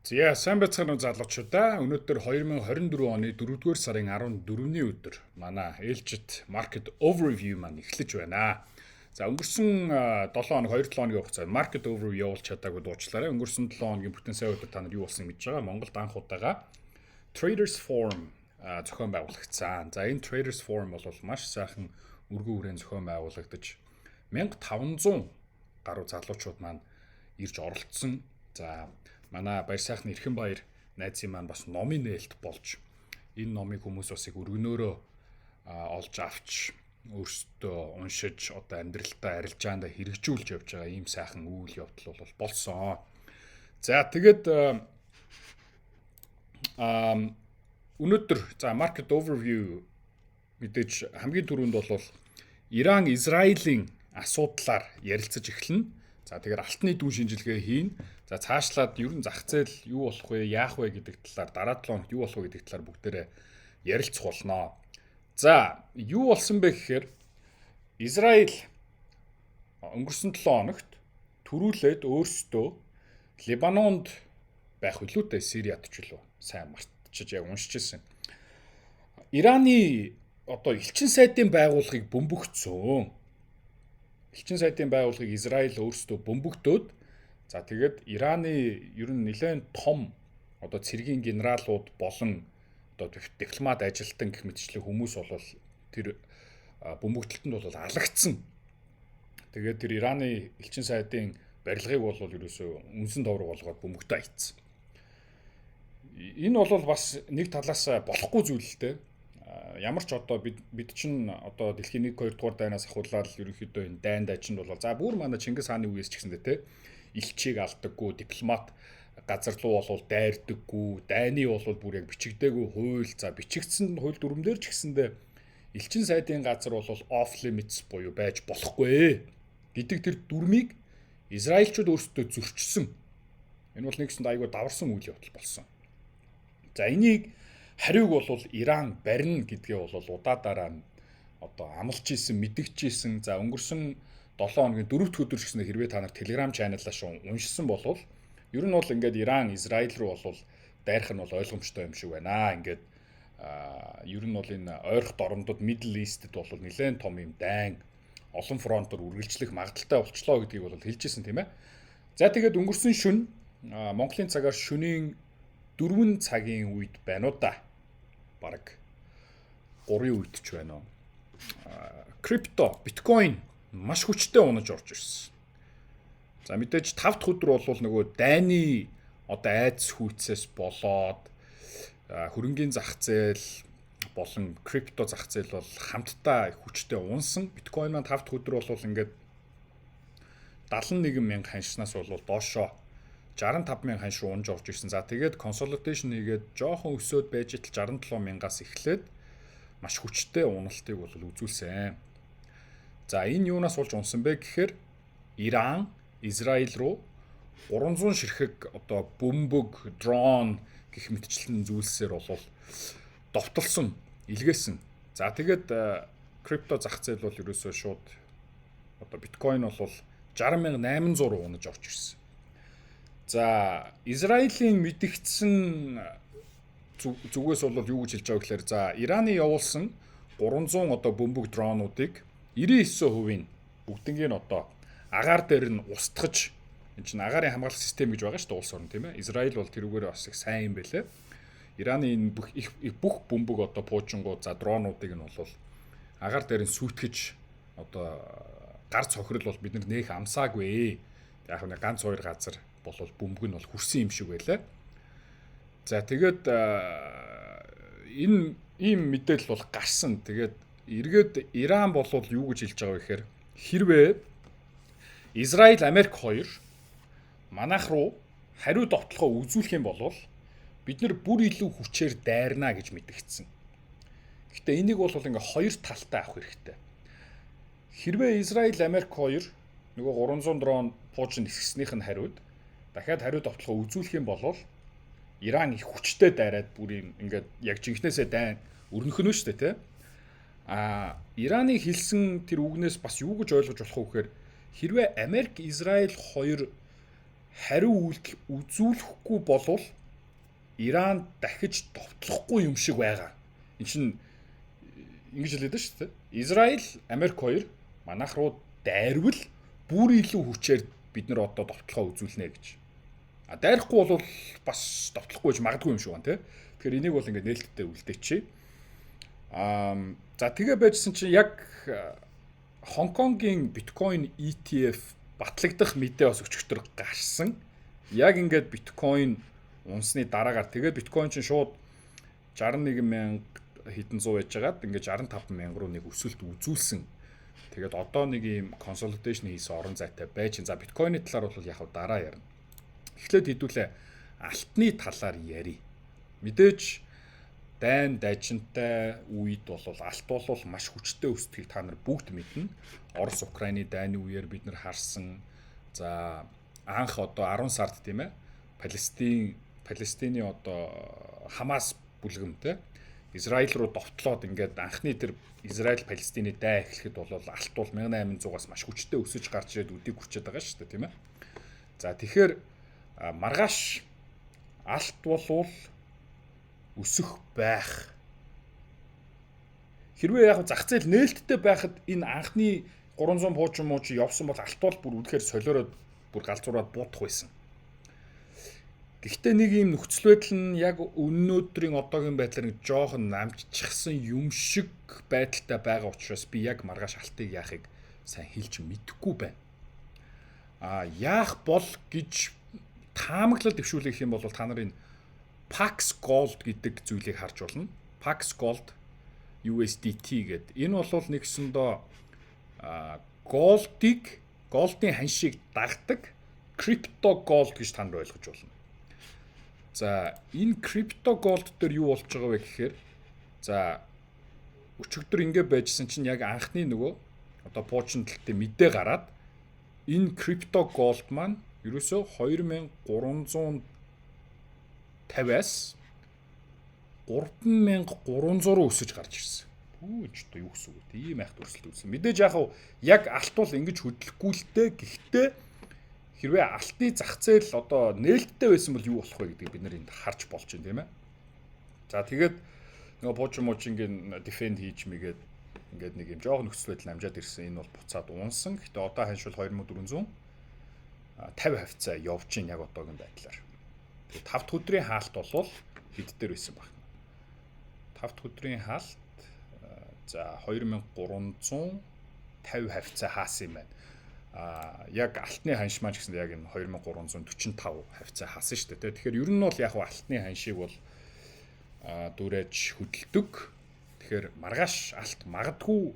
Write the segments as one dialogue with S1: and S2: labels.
S1: За сайн байцгаана уу залуучуудаа. Өнөөдөр 2024 оны 4-р сарын 14-ний өдөр манай ээлжит Market Overview маань эхлэж байна. За өнгөрсөн 7 хоног 2-7 хоногийн хугацаанд Market Overview явуулж чадаагүй дуучлаарай. Өнгөрсөн 7 хоногийн бүтэн сая өдөр та нар юу болсон гэж байгаа. Монголд анх удаага Traders Forum зохион байгуулагдсан. За энэ Traders Forum бол маш сайхан өргөн хүрээнд зохион байгуулагдаж 1500 гаруй залуучууд маань ирж оролцсон. За манай баяр сайхны Эрхэн баяр найзын маань бас номинелт болж энэ номыг хүмүүс бас өргөнөөрөө олж авч өөрсдөө уншиж одоо амьдралтаа арилжаандаа хэрэгжүүлж явж байгаа ийм сайхан үйл явдал бол болсон. За тэгээд өнөөдөр за market overview мэдээж хамгийн түрүүнд бол Иран Израилийн асуудлаар ярилцаж эхэлнэ. За тэгэхээр алтны дүү шинжилгээ хийн. За цаашлаад ер нь зах зээл юу болох вэ, яах вэ гэдэг талаар дараа 7 хоногт юу болох вэ гэдэг талаар бүгдээрээ ярилцах болно. За юу болсон бэ гэхээр Израиль өнгөрсөн 7 хоногт төрүүлээд өөрсдөө Либанонд байх үлүүтэй Сириад ч үлээ сайн мартчихж яг уншижсэн. Ираны одоо элчин сайдын байгууллагыг бөмбөгцсөн. Элчин сайдын байгууллагыг Израиль өөрсдөө бөмбөгдөөд за тэгээд Ираны ер нь нэлээд том одоо цэргийн генералууд болон одоо дипломат ажилтан гэх мэтчлэн хүмүүс бол тэр бөмбөгдөлтөнд бол алагдсан. Тэгээд тэр Ираны элчин сайдын барилгыг бол ерөөсөө үнсэн товрог болгоод бөмбөгтөө хийцэн. Энэ бол бас нэг талаас болохгүй зүйл л дээ. Ямар ч одоо бид чинь одоо дэлхийн 1-2 дугаар дайнаас ахуулаад ерөнхийдөө энэ дайн дайчинд бол за бүр манай Чингис хааны үеэс ч гэсэндээ те элчийг алдаггүй дипломат газар руу бол дайрдаггүй дайны бол бүр яг бичигдээгүй хууль за бичигдсэн хууль дүрмээр ч гэсэндээ элчин сайдын газар бол off limits буюу байж болохгүй гэдэг тэр дүрмийг Израильчууд өөрсдөө зөрчсөн. Энэ бол нэгсэнд айгүй даварсан үйл явдал болсон. За энийг хариуг бол Иран барина гэдгээ бол удаадараа одоо амлаж исэн, мэдгэж исэн. За өнгөрсөн 7 хоногийн 4-р өдөр ч гэсэн хэрвээ та нар Telegram channel-аас уншсан болвол ер нь бол ингээд Иран Израиль руу бол дайрах нь бол ойлгомжтой юм шиг байна. Ингээд ер нь бол энэ ойрхон дорнодод Middle East-д бол нэлээд том юм дайн олон фронтоор үргэлжлэх магадaltaй болчлоо гэдгийг бол хэлж исэн тийм ээ. За тэгээд өнгөрсөн шөнө Монголын цагаар шөнийн 4 цагийн үед байна уу да. Бараг 3-ын үед ч байна уу. Крипто, биткойн маш хүчтэй унаж орж ирсэн. За мэдээж 5 дахь өдөр бол нөгөө дайны одоо айдас хүйцээс болоод хөрөнгийн зах зээл болон крипто зах зээл бол хамтдаа хүчтэй унсан. Биткойн маань 5 дахь өдөр бол ингээд 71 мянга ханшнаас бол доошоо 65 мянган ханш руу унж орж ирсэн. За тэгээд consolidation хийгээд жоохон өсөөд байж итл 67 мянгаас эхлээд маш хүчтэй уналтыг бол үзүүлсэн. За энэ юунаас болж унсан бэ гэхээр Иран Израиль руу 300 ширхэг одоо бөмбөг, дрон гэх мэтчлэн зүйлсээр бол довтолсон, илгээсэн. За тэгээд крипто зах зээл бол ерөөсөө шууд одоо биткойн бол 60,800 унаж орж ирсэн. За Израилийн мэдгдсэн зүгээс бол юу гэж хэлж байгаа гэхээр за Ираны явуулсан 300 одоо бөмбөг дронуудыг 99% бүгднийг нь одоо агаар дээр нь устгаж энэ чинь агаарын хамгаалах систем гэж байгаа шүү дээ улс орн тийм ээ. Израиль бол тэрүүгээр бас их сайн юм байлээ. Ираны энэ бүх бөмбөг одоо пуужингууд за дронуудыг нь бол агаар дээр нь сүйтгэж одоо гар цохирол бол бид нэх амсаагүй. Яг нэг ганц хоёр газар болол бөмбөг нь бол хүрсэн юм шиг байлаа. За тэгээд энэ ийм мэдээлэл бол гарсан. Тэгээд эргээд Иран бол юу гэж хэлж байгаа вэ гэхээр хэрвээ Израиль, Америк хоёр манайх руу хариу довтлохоо үзүүлэх юм бол бид нар бүр илүү хүчээр дайрна гэж мэдгдсэн. Гэхдээ энийг бол ингээ хоёр талтай авах хэрэгтэй. Хэрвээ Израиль, Америк хоёр нөгөө 300 дрон пуужин нисгснийх нь хариуд дахиад хариу довтлохоо үзүүлэх юм бол Иран их хүчтэй дайраад бүр юм ингээд яг жинхнээсээ дайн өрнөх нь шүү дээ тий. Ираны хэлсэн тэр үгнээс бас юу гэж ойлгож болох вэ гэхээр хэрвээ Америк, Израиль хоёр хариу үйлдэл үзүүлэхгүй болвол Иран дахиж товтлохгүй юм шиг байгаа. Энд чинь ингэж хэлээд байна шүү дээ. Израиль, Америк хоёр манайх руу дайрвал бүр илүү хүчээр бид нар одоо товтлохоо үзүүлнэ гэж. А дайрахгүй бол бас товтлохгүй гэж магадгүй юм шиг байна, тий. Тэгэхээр энийг бол ингээд нээлттэй үлдээчихье. За тэгээ байжсэн чинь яг Хонконгийн биткойн ETF батлагдах мэдээ бас өчигдөр гарсан. Яг ингээд биткойн унсны дараагаар тэгээд биткойн чинь шууд 61,000 хэдэн 100 байж байгаад ингээд 65,000 руу нэг өсөлт үзүүлсэн. Тэгээд одоо нэг ийм консолидейшн хийсэн орон зайтай байж. За биткойны талаар бол яг дараа ярина. Эхлээд хэдүүлээ алтны талаар ярий. Мэдээж дайн дайжинтай үед бол алт бол маш хүчтэй өсдгийг та нар бүгд мэднэ. Орос Украины дайны үеэр бид нар харсан. За анх одоо 10 сард тийм ээ Палестины одоо Хамас бүлгэмтэй Израиль руу довтлоод ингээд анхны тэр Израиль Палестины дай эхлэхэд бол алт бол 1800-аас маш хүчтэй өсөж гарч ирээд үдийг хүрчээд байгаа шүү дээ тийм ээ. За тэгэхээр маргааш алт болвол өсөх байх. Хэрвээ яг зах зээл нээлттэй байхад энэ анхны 300 пуучин мууч явсан бол алт бол бүр үнэхээр солиороод бүр галзуураад буудах байсан. Гэхдээ нэг юм нөхцөл байдал нь яг өнөөдрийн одоогийн байдлаар нэг жоохон намжчихсан юм шиг байдалтай байгаа учраас би яг маргааш алтыг яахыг сайн хэлж мэдэхгүй байна. Яах бол гэж таамаглал дэвшүүлэх юм бол та нар энэ Pax Gold гэдэг зүйлийг харж болно. Pax Gold USDT гэдэг. Энэ бол нэгсэндөө голдын ханшийг дагдаг крипто голд гэж та нар ойлгож болно. За энэ крипто голд дээр юу болж байгаа вэ гэхээр за өчигдөр ингэ байжсэн чинь яг анхны нөгөө одоо пуучин талтай мэдээ гараад энэ крипто голд маань ерөөсөө 2350-аас 3300 руу өсөж гарч ирсэн. Үуч одоо юу гэсэн үг вэ? Ийм айхт өрсөлт үүсэн. Мэдээж яг алт бол ингэж хөдлөхгүй л дээ. Гэхдээ хэрвээ алтны зах зээл одоо нээлттэй байсан бол юу болох вэ гэдгийг бид нэр энд харж болж байна тийм ээ. За тэгээд нөгөө пуужмуучингийн дефенд хийж мэгээд ингээд нэг юм жоохон нөхцөл байдал амжаад ирсэн. Энэ бол буцаад унсан. Гэхдээ одоо ханшвал 2450 хавцаа явж гин яг одоогийн байдлаар. Тэгээд 5 дахь өдрийн хаалт бол хэд дээр байсан баг. 5 дахь өдрийн хаалт за 2350 хавцаа хаасан юм байна. Яг алтны ханш маань гэсэн яг энэ 2345 хавцаа хаасан шүү дээ. Тэгэхээр ер нь бол яг алтны ханшийг бол дүрэж хөдөлдөг. Тэгэхээр маргааш алт магадгүй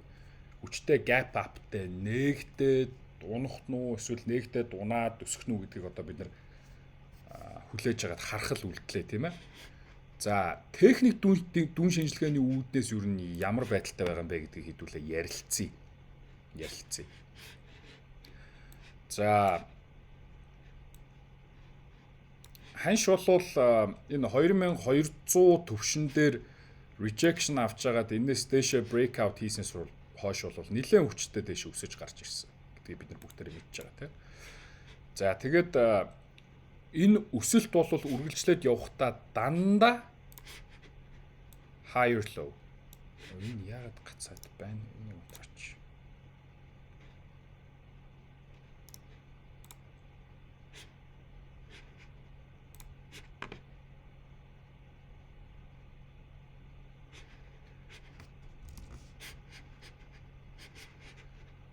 S1: хүчтэй gap upтэй нээгдээд дунах нь эсвэл нээгдээд дунаад өсөх нь гэдгийг одоо бид нар хүлээж агаад харах л үлдлээ тийм ээ. За техник дүн шинжилгээний үүднээс ер нь ямар байдалтай байгаа юм бэ гэдгийг хэдүүлээ ярилцъя. За ханш бол энэ 2200 төвшин дээр rejection авч байгаад энэс дэше breakout хийснээс хойш бол нэлээд хүчтэй дэше өсөж гарч ирсэн. гэдгийг бид нар бүгдээрээ мэдж байгаа тийм. За тэгээд энэ өсөлт бол үргэлжлээд явахдаа дандаа higher low. Энэ яагаад гацаад байна? Энэ утгач.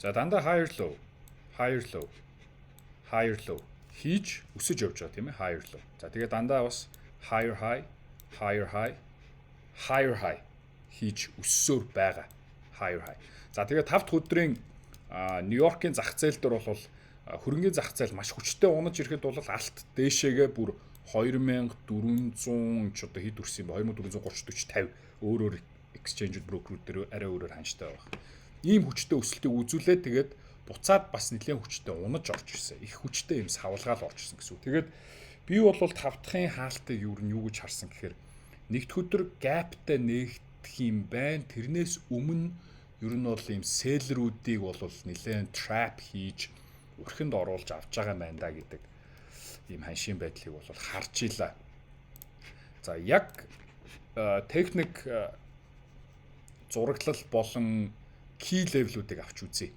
S1: За дандаа higher low хийж өсөж явж байгаа тийм ээ higher low. За тэгээд дандаа бас higher high хийж өссөөр байгаа higher high. За тэгээд 5 дахь өдрийн Нью-Йоркийн зах зээл дээр бол хөрөнгөний зах зээл маш хүчтэй унаж ирэхэд бол алт дээшээгээ бүр 2400 ч одоо хэд үрсэн юм бэ? 2430 40 50 өөр exchange broker дээр арай өөрөөр ханштай байгаа. Ийм хүчтэй өсөлтийг үзүүлээд тэгээд буцаад бас нэлээд хүчтэй унаж орж ирсэн. Их хүчтэй юм савлгаал орж ирсэн гэсэн үг. Тэгээд би бол 5 дахьын хаалтыг юу гэж харсан гэхээр нэгд өдөр gapтай нээгдэх юм байна. Тэрнээс өмнө ер нь бол ийм селлерүүдийг бол нэлээд trap хийж өрхөнд оруулж авч байгаа юм байна да гэдэг ийм ханшийн байдлыг бол харж илаа. За яг техник зураглал болон key level-үүдийг авч үзье.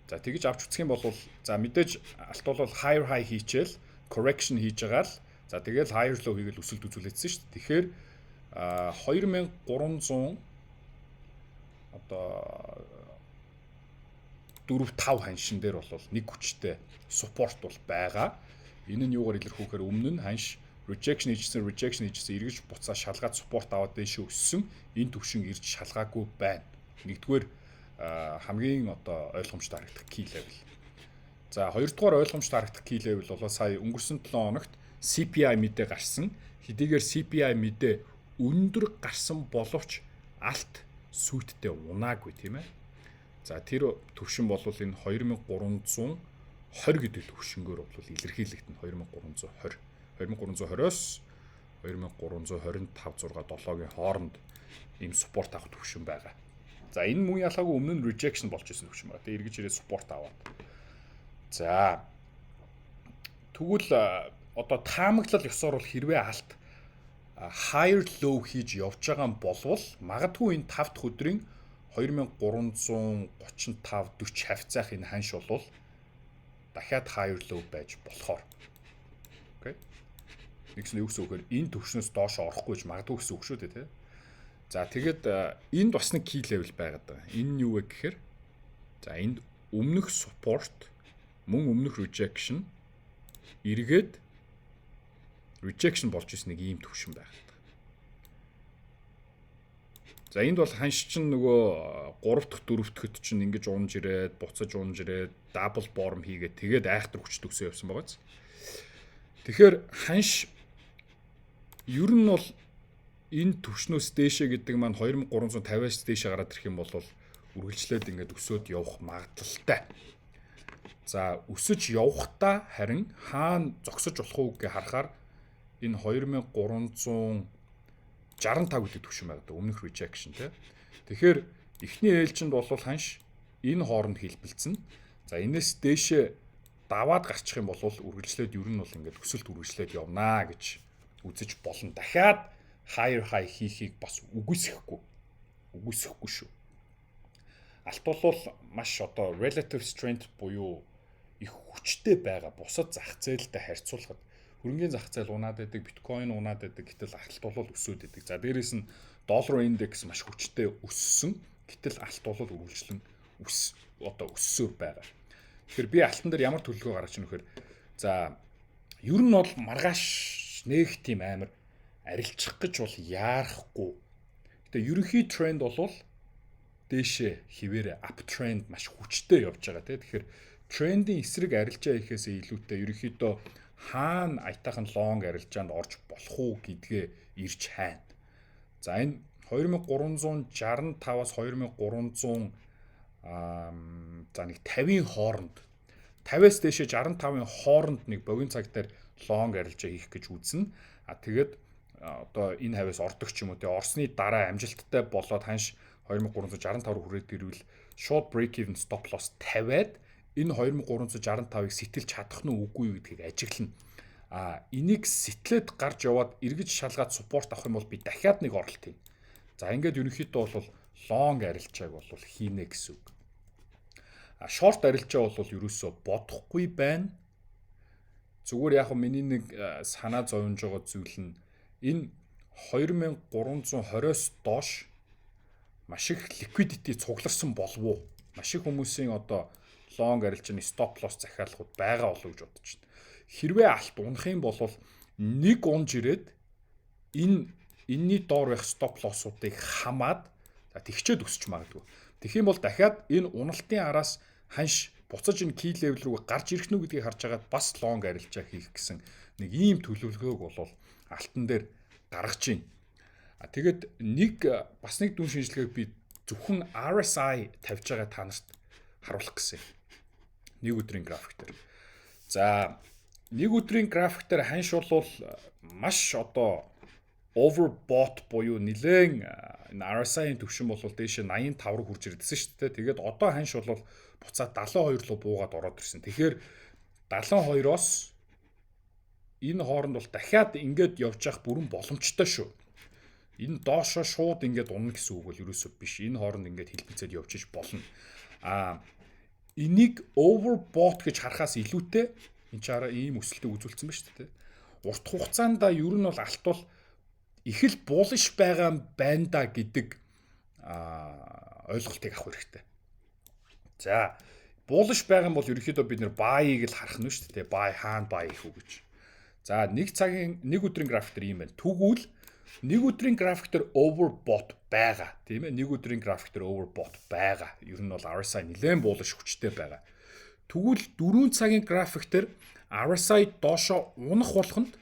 S1: За тэгж авч үзэх юм бол за мэдээж алт бол higher high хийчихэл correction хийж байгаа л за тэгэл higher low хийгээл өсөлт үзүүлээдсэн шүү дээ. Тэгэхээр 2300 одоо 4-5 ханшин дээр бол нэг хүчтэй support бол байгаа. Энэ нь юугаар илэрхүүхээр өмнө нь ханш rejection хийжсэн эргэж буцаа шалгаад support аваад дэше өссөн энэ төвшин ирж шалгаагүй байна. Нэгдүгээр хамгийн одоо ойлгомжтой харагдах key level. За хоёрдугаар ойлгомжтой харагдах key level бол сая өнгөрсөн 7 хоногт CPI мэдээ гарсан. Хэдийгээр CPI мэдээ өндөр гарсан боловч алт сүйттэй унаагүй тийм ээ. За тэр төвшин бол энэ 2320 гэдэг төвшнгөөр бол илэрхийлэгдэнэ 2320. 2320-оос 2325-6-7-гийн хооронд ийм support авах төвшин байгаа. За энэ мөн ялгаагүй өмнө нь rejection болж исэн төвшин байна. Тэгээ эргэж ирээ support аваад. За тэгвэл одоо таамаглал ёсоор бол хэрвээ алт higher low хийж явж байгаа юм болвол магадгүй энэ 5 дахь өдрийн 2335-40 хавцаах энэ ханш бол дахиад higher low байж болохоор. Окей. Нэгсэн юу гэсэн үг вэ? Энэ төвшнөөс доош орохгүй ч магадгүй гэсэн үг шүү дээ, тийм. За тэгэд энд бас нэг key level байгаад байгаа. Энэ нь юу вэ гэхээр за энд өмнөх support мөн өмнөх rejection эргээд rejection болж ирсэн нэг ийм төвшин байгаад байгаа. За энд бол ханш чинь нөгөө 3 дахь 4 дахьд чинь ингэж унж ирээд буцаж унж ирээд double bottom хийгээд тэгээд айхтар хүч төгсөө явсан байгаа биз. Тэгэхээр ханш ер нь бол энэ төвшнөөс дээшээ гэдэг маань 2350-аас дээшээ гараад ирэх юм бол үргэлжлээд ингээд өсөөд явах магадлалтай. За өсөж явахдаа харин хаана зогсож болох уу гэж харахаар энэ 2365 гэдэг төвшин байгаа. Өмнөх rejection тийм. Тэгэхээр эхний ээлжинд бол ханш энэ хооронд хэлбэлцэн. За энэс дээшээ даваад гарчих юм бол үргэлжлээд ер нь бол ингээд өсөлт үргэлжлээд явнаа гэж үзэж болно. Дахиад higher high хийхийг бас үгүйсэхгүй шүү. Алт бол маш одоо relative strength буюу их хүчтэй байгаа. Бусад зах зээлтэй харьцуулахад хөрөнгөний зах зээл унаад байдаг, биткойн унаад байдаг, гэтэл алт бол өсөөд байдаг. За дээрээс нь доллар индекс маш хүчтэй өссөн, гэтэл алт бол үргэлжлэн өссөөр байгаа. Тэгэхээр би алтан дээр ямар төлөвлөгөө гаргаж ийн вэхээр за ер нь бол маргааш нэг тийм амар арилчих гэж бол яарахгүй. Гэтэ ерөнхий тренд бол дээшээ хിവэрэ up trend маш хүчтэй явж байгаа тийм. Тэгэхээр трендийн эсрэг арилжаа хийхээсээ илүүтэй ерөнхийдөө хаана аятайхан long арилжаанд орж болох уу гэдгээ ирж хайна. За энэ 2365-аас 2300 за нэг 50-ийн хооронд 50-аас дээшээ 65-ийн хооронд нэг богино цаг дээр long арилжаа хийх гэж үзнэ. Тэгээд одоо энэ хавьяас ордог ч юм уу те орсны дараа амжилттай болоод ханш 2365 руу хүрээд ирвэл short break even stop loss тавиад энэ 2365-ыг сэтэлж чадах нь үгүй юу гэдгийг ажиглана. Энийг сэтлээд гарч яваад эргэж шалгаад support авах юм бол би дахиад нэг оролт хийн. За ингээд ерөнхийдөө бол long арилжааг бол хийнэ гэсэн үг. Short арилжаа бол ерөөсөө бодохгүй байна. Зүгээр яг миний нэг санаа зовж байгаа зүйл нь энэ 2320-оос доош маш их liquidity цугларсан болов уу? Маш их хүмүүсийн одоо long арилжааны stop loss захиалгууд байгаа болов гэж бодож байна. Хэрвээ алт унах юм бол нэг унж ирээд энэний доор байх stop loss-уудыг хамаад тэгчээд өсч магадгүй. Тэгэх юм бол дахиад энэ уналтын араас ханш буцаж энэ key level рүү гарч ирэх нү гэдгийг харж агаад бас long арилжаа хийх гэсэн нэг ийм төлөвлөгөөг бол алтан дээр гаргаж байна. Тэгэд бас нэг дүн шинжилгээг би зөвхөн RSI тавьж байгаа та нарт харуулах гэсэн. Нэг өдрийн график дээр. За нэг өдрийн график дээр ханш бол маш одоо overbought буюу нэлээд энэ RSI-ийн төвшин бол дээш 85 руу хурж ирдсэн шүү дээ. Тэгээд одоо ханш бол буцаад 72 руу буугаад ороод ирсэн. Тэгэхээр 72-оос энэ хооронд бол дахиад ингээд явж явах бүрэн боломжтой шүү. Энэ доошоо шууд ингээд унах гэсэн үг бол ерөөсөө биш. Энэ хооронд ингээд хэлбэлцээд явж иж болно. Энийг overbought гэж харахаас илүүтэй энэ чараа ийм өсөлтөд үзүүлсэн ба шүү дээ. Урт хугацаанд ер нь бол алт бол их л bullish байгаа юм байна да гэдэг ойлголтыг авах хэрэгтэй. За, bullish байгаа юм бол ерөнхийдөө бид нэр buy-ыг л харах нь шүү дээ. Buy хаана buy их үү гэж. За, нэг өдрийн график дээр ийм байна. Тэгвэл нэг өдрийн график дээр overbought байгаа. Тийм ээ. Нэг өдрийн график дээр overbought байгаа. Ер нь бол RSI нэлээд bullish хүчтэй байгаа. Тэгвэл 4 цагийн график дээр RSI доошоо унах болгонд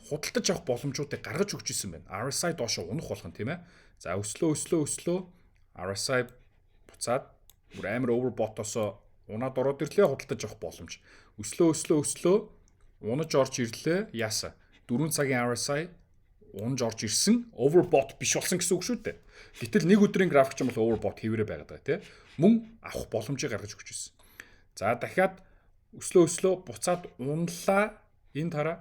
S1: худалдаж авах боломжуудыг гаргаж өгч ирсэн байна. RSI доошоо унах болгоно тийм ээ. За өслөө RSI буцаад бүр амар overbought-осоо унаад ороод ирлээ худалдаж авах боломж. Өслөө унаж орж ирлээ. Яасан? 4 цагийн RSI унаж орж ирсэн overbought биш болсон гэсэн үг шүү дээ. Гэтэл нэг өдрийн график ч юм бол overbought хэвээрээ байгаад байгаа тийм. Мөн авах боломжийг гаргаж өгч ирсэн. За дахиад өслөө буцаад унлаа. Энэ тараа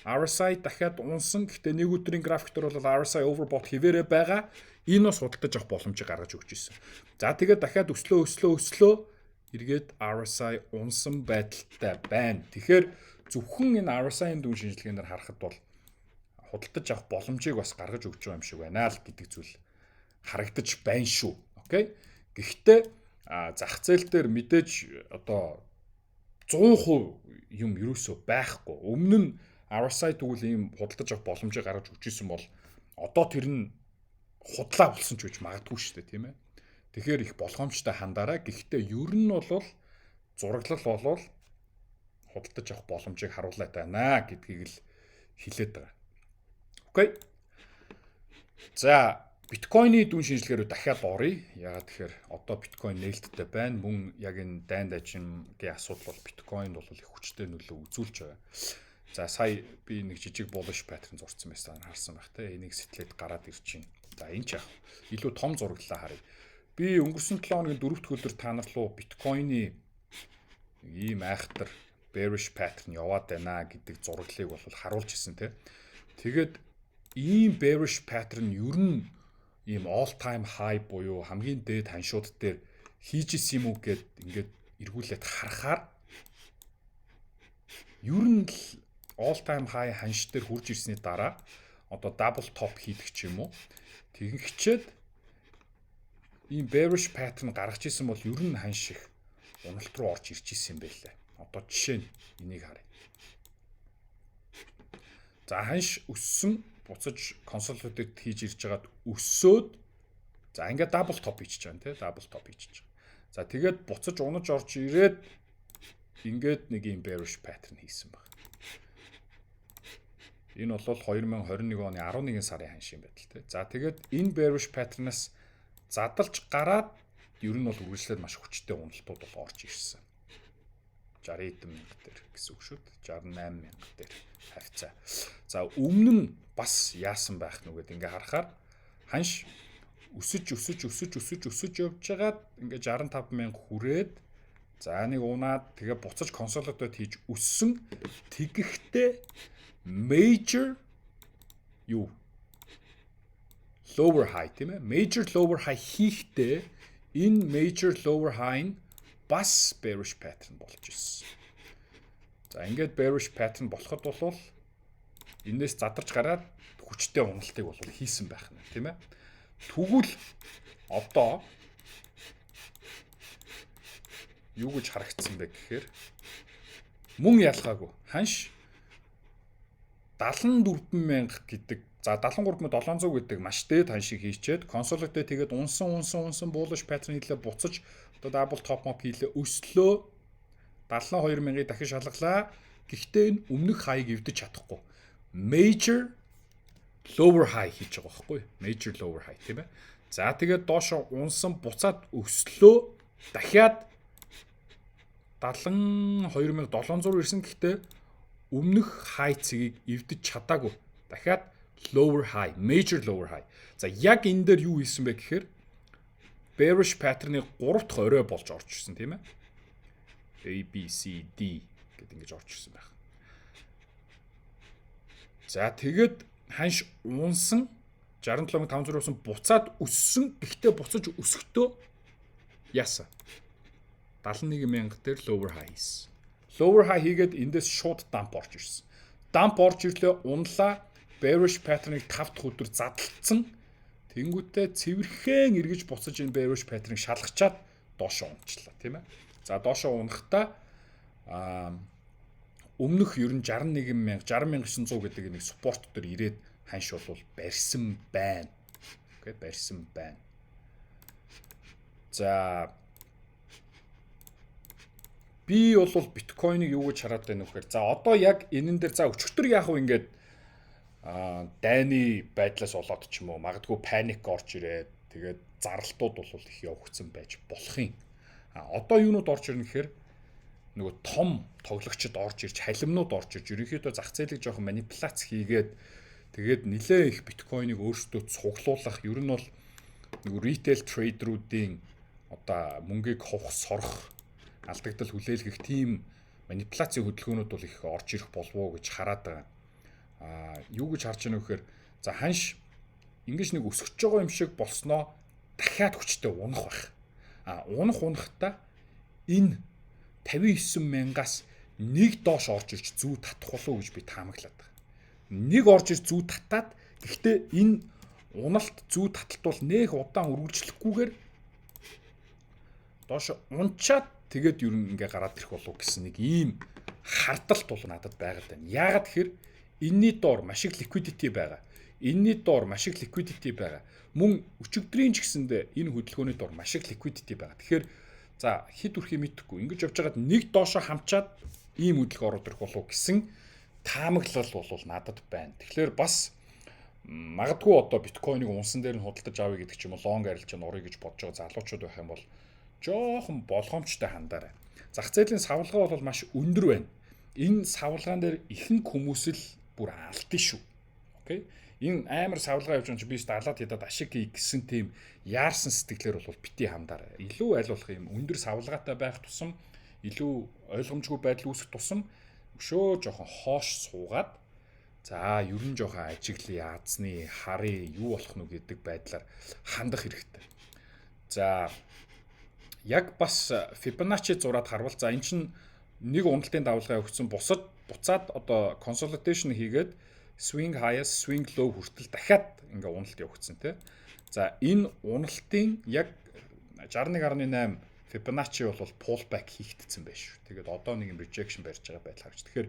S1: RSI дахиад унсан. Гэхдээ нэг өдрийн график дээр бол RSI overbought хэвээрээ байгаа. Энэ бас худалдаж авах боломжийг гаргаж өгч ирсэн. За тэгээд дахиад өслөө эргээд RSI унсан байдалтай байна. Тэгэхээр зөвхөн энэ RSI-ийн дүн шинжилгээнээр харахад бол худалдаж авах боломжийг бас гаргаж өгч байгаа юм шиг байна л гэдэг зүйл харагдаж байна шүү. Окей. Гэхдээ зах зээл дээр мэдээж одоо 100% юм ерөөсөө байхгүй. Өмнө нь RSI тэгвэл ийм худалдаж авах боломжийг гаргаж өгч ирсэн бол одоо тэр нь худлаа болсон ч гэж магадгүй шүү дээ, тийм ээ. Тэгэхээр их болгоомжтой хандаарай. Гэхдээ ер нь бол зураглал болвол худалдаж авах боломжийг харуулад байна гэдгийг л хэлээд байгаа. Окей. За, биткойны дүн шинжилгээről дахиад оръё. Яагаад тэгэхээр одоо биткойн нээлттэй байна. Мөн яг энэ дайнд ажимгийн асуудал бол биткойнд бол их хүчтэй нөлөө үзүүлж байгаа. За, сая би нэг жижиг bullish pattern зурсан байсан харсан байх те. Энийг сэтлээд гараад ирж байна. За, энэ ч яг илүү том зураглалаа харъя. Би өнгөрсөн 7 хоногийн 4-р өдөр та нар руу биткойны ийм айхтар bearish pattern яваад байна гэдэг зураглалыг бол харуулж ирсэн те. Тэгээд ийм bearish pattern ер нь ийм all time high буюу хамгийн дээд ханшууд дээр хийж исэн юм уу гэд ингээд эргүүлээд харахаар ер нь all time high ханш дээр хурж ирсний дараа одоо double top хийдэг ч юм уу тэгчээд ийм bearish pattern гаргаж исэн бол ер нь ханш их уналт руу орж ирж исэн юм байлаа. Одоо жишээ нь энийг харъя. За ханш өссөн буцаж консолидейт хийж ирж байгаад өссөөд за ингээд double top хийчихэж байгаа тийм double top хийчихэж байгаа. За тэгээд буцаж унаж орж ирээд ингээд нэг юм bearish pattern хийсэн байна. Энэ бол 2021 оны 11 сарын ханш юм байна тийм. За тэгээд энэ bearish pattern-аас задалж гараад ер нь бол үргэлжлээд маш хүчтэй уналтууд бол орж ирсэн. 60 мянга дээр гэсэн үг шүү дээ. 68 мянга дээр хавцаа. За өмнө нь бас яасан байх нү гэдэг ингээ харахаар ханш өсөж явж байгаад ингээ 65 мянга хүрээд за нэг унаад тэгээ буцаж консолидейт хийж өссөн. Тэгэхдээ major юу lower high тийм ээ. Major lower high хийхдээ энэ major lower high нь бас bearish pattern болж ирсэн. За ингээд bearish pattern болоход бол энээс задарч гараад хүчтэй уналтыг бол хийсэн байх нь тийм ээ. Тэгвэл одоо юу гэж харагдсан бэ гэхээр мөн ялгаагүй ханш 74000 гэдэг за 73700 гэдэг маш дээд ханшийг хийчээд консолидейт тэгээд унсан bullish pattern хийлээ буцаж одоо double top mop хийлээ өслөө 72000-ыг дахин шалгалаа. Гэхдээ энэ өмнөх хаяг эвдэж чадахгүй. Major lower high хийж байгаа байхгүй. Major lower high тийм ээ. За тэгээд доошо унсан буцаад өслөө дахиад 72700 ирсэн. Гэхдээ өмнөх high цэгийг эвдэж чадаагүй. Дахиад lower high, major lower high. За яг энэ дээр юу хийсэн бэ гэхээр bearish pattern-ы 3 дахь орой болж орж ирсэн тийм ээ. A B C D гэдэг ингэж орж ирсэн байх. За тэгээд ханш унсан 67500 унсан буцаад өссөн. Гэхдээ буцаж өсөхдөө яасан? 71000 дээр lower high хийсэн. Lower high хийгээд эндээс шууд дамп орж ирсэн. Дамп орж ирлээ, унлаа, bearish pattern-ыг 5 дахь өдөр задлцсан. Тэнгүүтээ цэвэрхэн эргэж буцаж энэ bearish pattern-ыг шалгачаад доошоо унчлаа, тийм ээ. За доошоо унахтаа өмнөх ер нь 61900 гэдэг нэг support дээр ирээд ханш бол барьсан байна. Окей, барьсан байна. За би бол биткойныг юу гэж хараад байна вэ гэхээр за одоо яг энэн дээр за өчигдөр яг уу ингээд дайны байдлаас болоод ч юм уу магадгүй паник орж ирээд тэгээд зарлтууд бол их явагдсан байж болох юм. Одоо юунууд орж ирнэ гэхээр нөгөө том тоглогчид орж ирж, халимнууд орж ирж, ерөнхийдөө зах зээлийг жоохон манипуляц хийгээд тэгээд нэлээ их биткойныг өөрсдөө цуглуулах, ер нь бол нөгөө retail trader-уудын одоо мөнгийг ховх, сорох, алдагдал хүлээлгэх тийм манипуляцийн хөдөлгөөнүүд бол их орж ирэх болов уу гэж хараад байгаа. Юу гэж харж байна вэ гэхээр за ханш ингэж нэг өсөж байгаа юм шиг болсноо дахиад хүчтэй унах байх. Унахтаа энэ 59000-аас нэг доош орж ирж зүү татах болов уу гэж би таамаглаад байгаа. Нэг орж ирж зүү татаад гэхдээ энэ уналт зүү таталт бол нэх удаан үргэлжлэхгүйгээр доош унчаад тэгээд ер нь ингээ гараад ирэх болов гэсэн нэг ийм хардалт бол надад байгаад байна. Яагаад тэгэхээр энэний доор маш их liquidity байгаа. Энэний доор маш их liquidity байгаа. Мөн өчигдрийн ч гэсэндээ энэ хөдөлгөөний доор маш их liquidity байгаа. Тэгэхээр за хэд үрхий мэдхгүй ингэж явж байгаад нэг доошо хамчаад ийм хөдөлгөөн ороод ирэх болов гэсэн таамаглал бол надад байна. Тэгэхээр бас магадгүй одоо биткойныг унсан дээр нь худалдаж авъя гэдэг ч юм уу лонг арилж орё гэж бодож байгаа залуучууд байх юм бол жоохон болгоомжтой хандаарай. Зах зээлийн савлгаа бол маш өндөр байна. Энэ савлгаан дээр ихэнх хүмүүс л бүр алдсан шүү. Окей? Энэ амар савлгаа явж байгаа чи би далаад хядаад ашиг хий гэсэн тийм яарсан сэтгэлээр бол бити хандаарай. Илүү аль болох юм өндөр савлгаатай байх тусам илүү ойлгомжгүй байдал үүсэх тусам өшөө жоохон хоош суугаад за ер нь жоохон ажиглая, яазны, харъя, юу болох нь гэдэг байдлаар хандах хэрэгтэй. За яг бас Fibonacci зураад харвал за эн чинь нэг уналтын давалгаа өгсөн буцаад одоо consolidation хийгээд swing high-аас swing low хүртэл дахиад ингээ уналт явагдсан тий. За энэ уналтын яг 61.8 Fibonacci бол pullback хийгдсэн байж шүү. Тэгээд одоо нэг rejection барьж байгаа байдал харагч. Тэгэхээр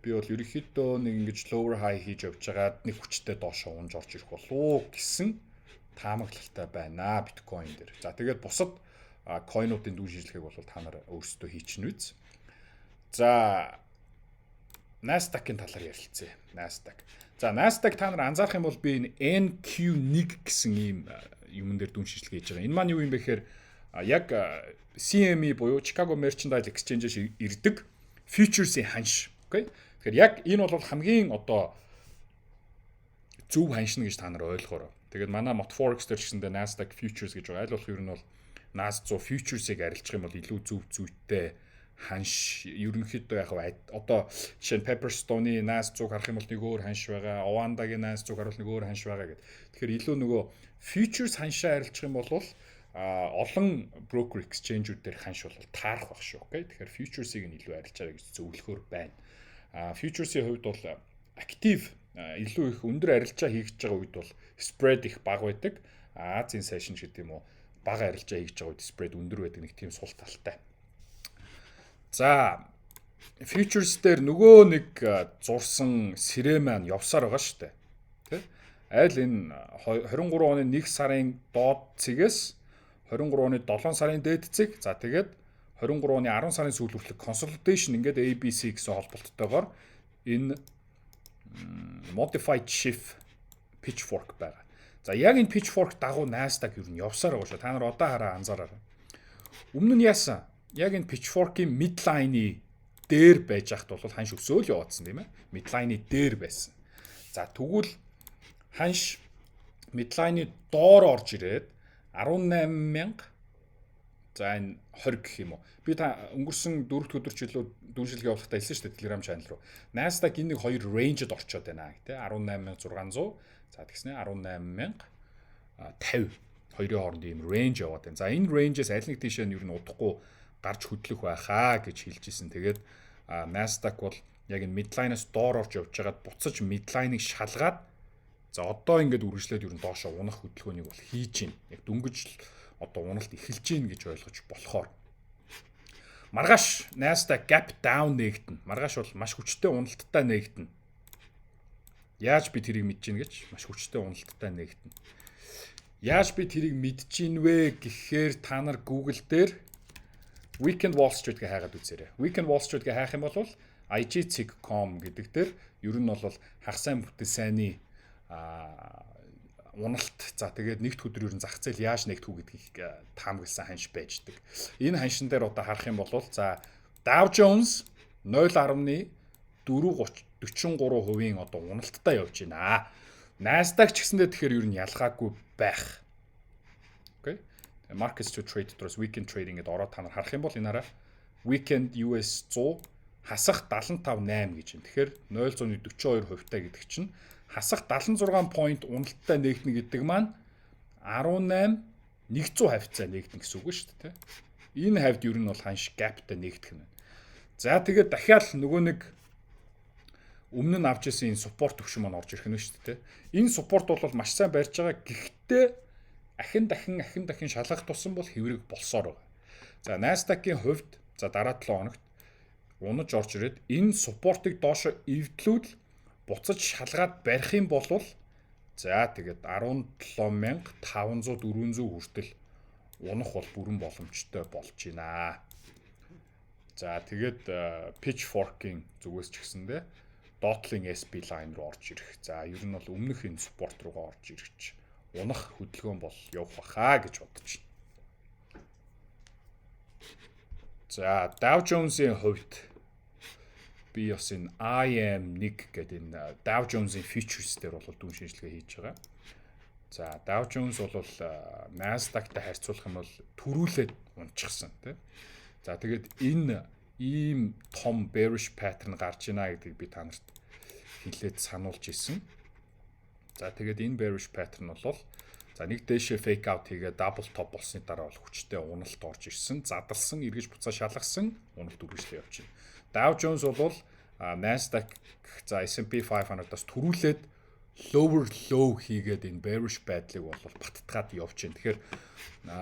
S1: би бол ерөнхийдөө нэг ингэж lower high хийж явж байгаад нэг хүчтэй доошоо унж орж ирэх болов гэсэн таамаглалтай байна биткойн дээр. За тэгээд бусад койнуудын дүү шийдлэгийг бол та нар өөрсдөө хийчихнэ үз. За Nasdaq-ийн талаар ярилцъя. Nasdaq. За Nasdaq та нар анзаарах юм бол би энэ NQ1 гэсэн ийм юмн дээр дүн шийдлэг хийж байгаа. Энэ маань юу юм бэ гэхээр яг CME буюу Chicago Mercantile Exchange-ээс ирдэг futures-ийн ханш. Окей. Тэгэхээр яг энэ бол хамгийн одоо зөв ханшна гэж та нар ойлгоорой. Тэгээд манай Motforex дээр ч гэсэндээ Nasdaq futures гэж байгаа. Аль болох ер нь бол NAS100 futures-ыг арилжих юм бол илүү зөв зүйтэй ханш ерөнхийдөө яг одоо жишээ нь Pepperstone-ы NAS100 харах юм бол нэг өөр ханш байгаа, Ovanda-гийн NAS100 харах нэг өөр ханш байгаа гэдэг. Тэгэхээр илүү нөгөө futures ханшаа арилжих юм бол олон broker exchange-үүд дээр ханш бол таарах байх шүү. Окей. Тэгэхээр futures-ыг нь илүү арилж аваа гэж зөвлөхөр байна. Futures-ийн хувьд бол актив илүү их өндөр арилжаа хийж байгаа үед бол spread их бага байдаг. Азийн session гэдэг юм уу бага арилжаа хийж байгаа үед spread өндөр байдаг нэг тийм сул талтай. За futures дээр нөгөө нэг зурсан сэрэ маань явсаар байгаа шүү дээ. Тэ? Айл энэ 23 оны 1 сарын доод цэгээс 23 оны 7 сарын дээд цэг. За тэгээд 23 оны 10 сарын сүүл хүртэл consolidation ингээд ABC гэсэн холболттойгоор энэ modified shift pitchfork байгаа. За яг энэ pitchfork дагуу Nasdaq юу н явсаар байгаа шүү. Та нар одоо хараа анзаараарай. Өмнө нь яасан? Яг энэ pitchfork-ийн midline-ы дээр байж хахт бол ханш өсөөл яваадсан тийм ээ. Midline-ы дээр байсан. За тэгвэл ханш midline-ы доор орж ирээд 18000 За энэ 20 гэх юм уу. Би та өнгөрсөн 4-р өдөр ч илүү дүншилгээ явуулахдаа хэлсэн шүү дээ Telegram channel руу. Nasdaq энэ нэг хоёр range-д орчоод байна гэх тээ 18600 за тэгснэ 18050 хоёрын хооронд ийм range яваад байна. За энэ range-с аль нэг тийшээ нь ер нь удахгүй гарч хөдлөх байхаа гэж хэлж исэн. Тэгээд Nasdaq бол яг энэ midline-аас доор орж явж байгаад буцаж midline-ыг шалгаад за одоо ингээд үргэлжлээд ер нь доошоо унах хөдөлгөөнийг бол хийж байна. Яг дөнгөж одоо уналт эхэлж гин гэж ойлгож болохоор маргааш Nasdaq gap down нээгдэнэ. Маргааш бол маш хүчтэй уналттай нээгдэнэ. Яаж би тэрийг мэдэж гин гэж маш хүчтэй уналттай нээгдэнэ. Яаж би тэрийг мэдэж гин вэ гэхээр та нар Google дээр Weekend Wall Street-гээ хайгаад үзээрэй. Weekend Wall Street-гээ хайх юм бол igcig.com гэдэг дээр ер нь бол хагас сайн бүтээл сайнны уналт за тэгээд нэгд өдөр ер нь зах зээл яаж нэгдэх үү гэдгийг таамагласан ханш байждаг. Энэ ханшин дээр одоо харах юм бол за Dow Jones 0.43% одоо уналттай явж байна. Nasdaq ч гэсэндээ тэгэхээр ер нь ялгаагүй байх. Окей. Markets to trade дээрс weekend trading гэдээ ороод та нар харах юм бол энэ араа weekend US 100 хасах 75.8 гэж байна. Тэгэхээр 0.42% таа гэдэг чинь хасах 76 point уналттай нээгдэнэ гэдэг маань 18 100 хавцаа нээгдэнэ гэсэн үг шүү дээ. Энэ хавьд ер нь бол ханш gapтай нээгдэх юм байна. За тэгээд дахиад нөгөө нэг өмнө нь авч ирсэн энэ support төвшин маань орж ирэх нь шүү дээ. Энэ support бол маш сайн барьж байгаа. Гэхдээ ахин дахин шалгах тусам бол хэврэг болсоор байгаа. За Nasdaq-ийн хувьд за дараа 7 хоногт унаж орж ирээд энэ support-ыг доошо эвдлүүл буцаж шалгаад барих юм бол за тэгээд 17500 400 хүртэл унах бол бүрэн боломжтой болж байна. За тэгээд pitchfork-ийн зүгээс ч гэсэндээ Dotling SP line руу орж ирэх. За ер нь бол өмнөх энэ спорт руугаа орж ирэх унах хөдөлгөөн бол явах баха гэж бодож байна. За Dow Jones-ийн хувьд би бас энэ IM1 гэдэг энэ Dow Jones-ийн futures дээр бол дүн шинжилгээ хийж байгаа. За Dow Jones бол Nasdaq-тай харьцуулах юм бол төрүүлээд унчихсан тийм. За тэгээд энэ ийм том bearish pattern гарч ийна гэдгийг би та нарт хэлээд сануулж ирсэн. За тэгээд энэ bearish pattern бол за нэг дээшээ fake out хийгээд double top болсны дараа бол хүчтэй уналт орж ирсэн, задалсан, эргэж буцаа шалгасан уналт үргэлжлээ явж байна. Dow Jones бол Nasdaq за S&P 500-аас төрүүлээд lower low хийгээд энэ bearish байдлыг бол баттгаад явж байна. Тэгэхээр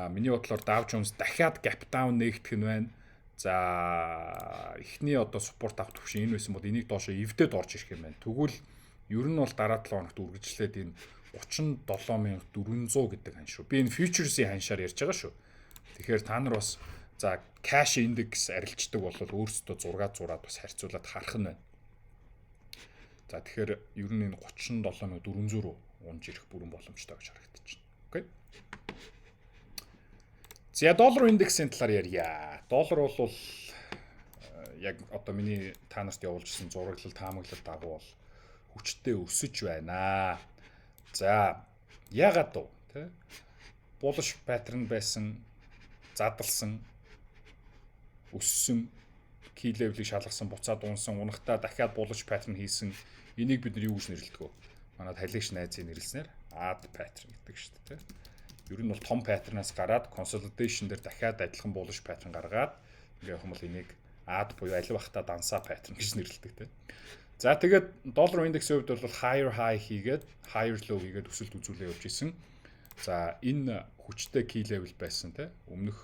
S1: миний бодлоор Dow Jones дахиад gap down нээгдэх нь байна. За эхний одоо support авах төвшин энэ байсан бол энийг доошоо эвдээд орж ирэх юм байна. Тэгвэл ер нь бол дараа 7 хоногт үргэлжлээд энэ 37400 гэдэг хань шүү. Би энэ futures-ийн ханшаар ярьж байгаа шүү. Тэгэхээр та нар бас за cash index арилждаг бол өөрсдөө зургаад бас харьцуулаад харах нь байна. За тэгэхээр ер нь энэ 37400 руу унж ирэх бүрэн боломжтой гэж харагдаж байна. Окей. За доллар индексийн талаар ярья. Доллар бол яг одоо миний та нарт явуулжсэн зураглал таамаглал дагуу бол хүчтэй өсөж байна. За яагаад вэ? Тэ? Bullish pattern байсан, задалсан, өссөн, key level-ийг шалгасан, буцаад унсан, унахтаа дахиад bullish pattern хийсэн. Энийг бид нар юу гэж нэрлэдэг вэ? Манайд халигч найзын нэрлснээр ad pattern гэдэг шүү дээ. Ер нь бол том pattern-аас гараад consolidation дээр дахиад адилхан bullish pattern гаргаад ингээ юм бол энийг ad буюу алив ахта дансаа pattern гэж нэрлэдэг тийм. За тэгээд доллар индексийн хувьд бол higher high хийгээд higher low хийгээд өсөлт үзүүлээ явж исэн. За энэ хүчтэй key level байсан тийм. Өмнөх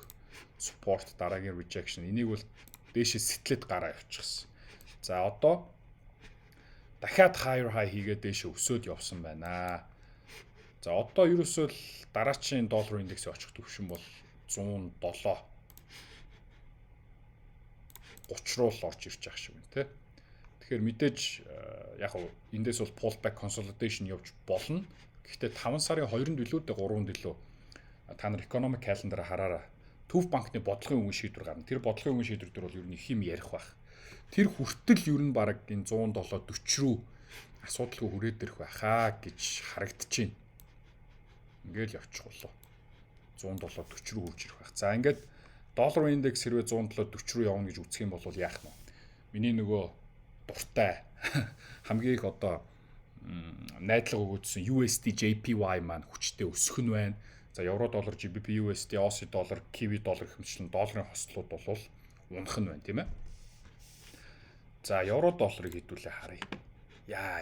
S1: support дараагийн rejection энийг бол дээшээ сэтлээд гараа явчихсан. За одоо дахиад higher high хийгээд дээшээ өсөөд явсан байна. За одоо ерөөсөө дараачийн доллар индексийн очих төвшин бол 107 30 руу л орж ирж байгаа шиг байна тий. Тэгэхээр мэдээж яг нь эндээс бол pullback consolidation явж болно. Гэхдээ 5 сарын 2-нд илүү дэ 3-нд илүү та нар economic calendar хараараа Төв банкны бодлогын өнгө шийдвэр гарна. Тэр бодлогын өнгө шийдвэр дээр бол ер нь их юм ярих байх. Тэр хүртэл ер нь баг энэ 107 40 руу асуудалгүй хүрээд ирэх байхаа гэж харагдаж байна. Ингээл явчих болов. 107 40 руу хурж ирэх байх. За ингээд Доллар индекс хэрвээ 107.40 руу явна гэж үзэх юм бол яах нь вэ? Миний нөгөө дуртай хамгийн их одоо найдлага өгөөдсөн USD JPY маань хүчтэй өсөх нь байна. За евро доллар, GBP USD, Aussie доллар, Kiwi доллар хэмжлэн долларын хослууд бол унах нь байна тийм ээ. За евро долларыг хэдүүлээ харъя. Яа.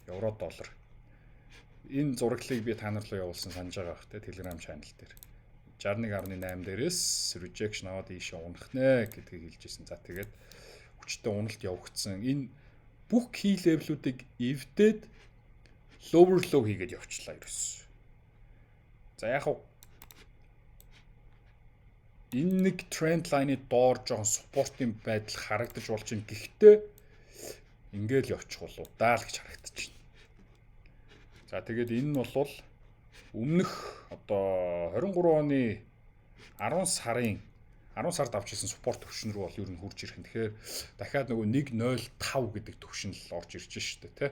S1: Евро доллар. Энэ зураглалыг би та нар руу явуулсан санаж байгаа бах те Telegram channel дээр. 61.8 дээрээс rejection аваад ийшээ унах нэ гэдгийг хэлжсэн. За тэгээд хүчтэй уналт явагдсан. Энэ бүх key level-уудыг эвдээд lower low хийгээд явчлаа ерөөс. За яг хав энэ нэг тренд лайны доор жоон supporting байдал харагдаж болж байна. Гэхдээ ингээл явчих болов даа л гэж харагдаж байна. За тэгээд энэ нь бол өмнөх одоо 23 оны 10 сард авч ирсэн support төвшин рүү бол ер нь хурж ирэх юм. Тэгэхээр дахиад нөгөө 1.05 гэдэг төвшин л орж ирж шүү дээ, тэ.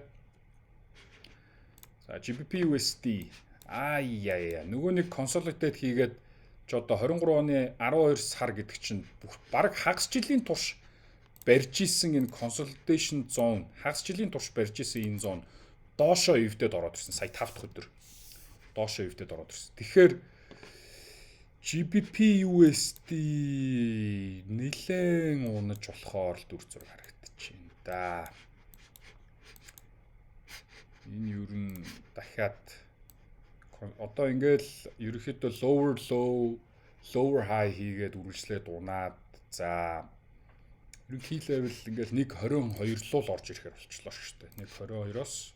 S1: За GBP USD нөгөө нэг consolidate хийгээд ч одоо 23 оны 12 сар гэдэг чинь баг хагас жилийн турш барьж исэн энэ consolidation zone, хагас жилийн турш барьж исэн энэ зон доошоо эвдээд ороод ирсэн. Сая 5 дахь өдөр доошоо эвдээд ороод ирсэн. Тэгэхээр GBP USD нэлээд унаж болохоор л дүр зураг харагдаж байна да. Энэ юу н дахиад одоо ингээл ерөөхдөө lower low, lower high хийгээд үргэлжлээд унаад за ерөнхий level ингээл 1.22 руу л орж ирэхээр болчихлоо шүү дээ. 1.22-оос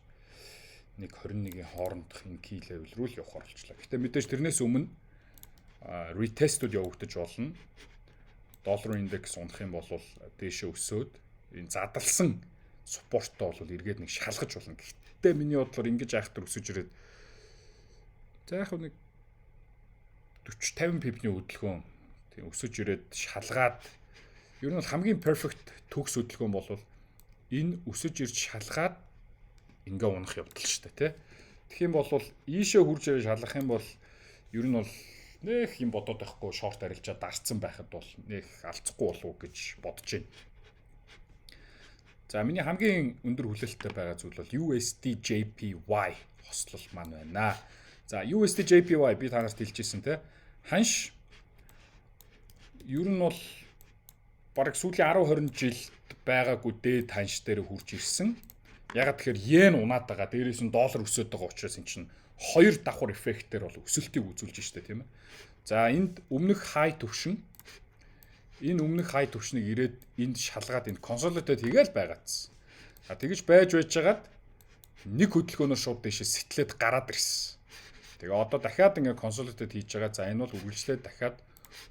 S1: 1.21-ийн хоорондох энэ key level рүү л явахаар болчихлоо. Гэтэ мэдээж тэрнээс өмнө retest-ууд явагдаж болно. Доллар индекс унах юм бол дээшээ өсөөд энэ задалсан support-оо бол эргээд нэг шалгаж болно. Гэхдээ миний бодлоор ингэж айхтар өсөж ирээд за яг нэг 40-50 пипний хөдөлгөөн тийм өсөж ирээд шалгаад ер нь бол хамгийн perfect төгс хөдөлгөөн бол энэ өсөж ирж шалгаад ингээ унах явдал шүү дээ тий. Тэгэх юм бол ийшээ хурж ирээ шалгах юм бол ер нь бол нэх юм бодоод байхгүй шорт арилжаа дарцсан байхад бол нэх алцахгүй болов уу гэж бодож байна. За миний хамгийн өндөр хүлээлттэй байгаа зүйл бол USD JPY хослол маань байна. За USD JPY би та нарт хэлчихсэн те. Ханш ер нь бол бараг сүүлийн 10-20 жилд байгаагүй дээд ханш дээр хурж ирсэн. Ягаад тэгэхээр йен унаад байгаа. Дээрээс нь доллар өсөд байгаа учраас эн чинь хоёр давхар эффектээр бол өсөлтийг үзүүлж штэ тийм ээ. За энд өмнөх хай төвшин өмнөх хай төвшнийг ирээд энд шалгаад энд консолидейт хийгээл байгаадсан. А тэгэж байж байгаад нэг хөдөлгөөнөөр шууд дэшээ сэтлээд гараад ирсэн. Тэгээ одоо дахиад ингээ консолидейт хийж байгаа. За энэ бол үргэлжлээд дахиад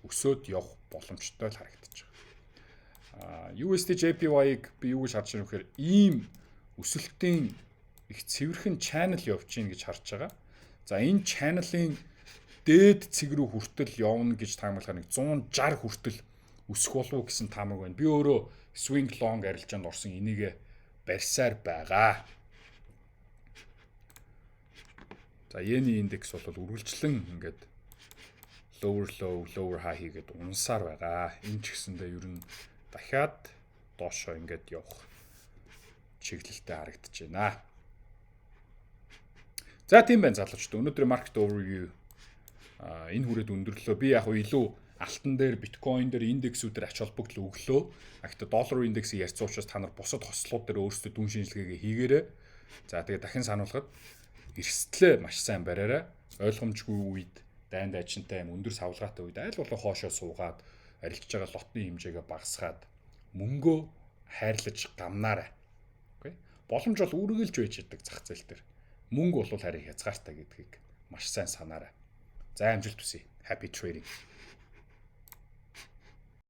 S1: өсөөд явах боломжтой л харагдаж байгаа. USD JPY-г би юу гэж харж байгаа юм гэхээр ийм өсөлтийн их цэвэрхэн channel явж гин гэж харж байгаа. За энэ channel-ын дээд цэг рүү хүртэл явна гэж таамаглахаар нэг 160 хүртэл өсөх болов гэсэн таамаг байна. Би өөрөө swing long арилжаанд орсон энийг барьсаар байгаа. За йений индекс бол үргэлжлэн ингээд lower low, lower high хийгээд унсаар байгаа. Энэ ч гэсэндээ ер нь дахиад доошоо ингээд явах чиглэлтэй харагдаж байна. За тийм байна залуучууд. Өнөөдрийн market overview энэ хүрээд өндөрлөө. Би яг илүү алтан дээр, биткойн дээр, индексүүдээр ач холбогдол өглөө. Гэхдээ доллар индексийг ярьсан учраас та нар бусад хослууд дээр өөрсдөө дүн шинжилгээгээ хийгээрэй. За тэгээ дахин сануулхад эрсдлээ маш сайн бариараа. Ойлгомжгүй үед дайн дайчинтай юм өндөр савлгаатай үед аль болох хоошоо суугаад арилжж байгаа лотны хэмжээгээ багасгаад мөнгөө хайрлаж гамнаарай. Окей. Боломж бол үргэлж байж идэг зах зээл дээр. Мөнгө бол харин хязгаартай гэдгийг маш сайн санаарай. За амжилт хүсье. Happy trading.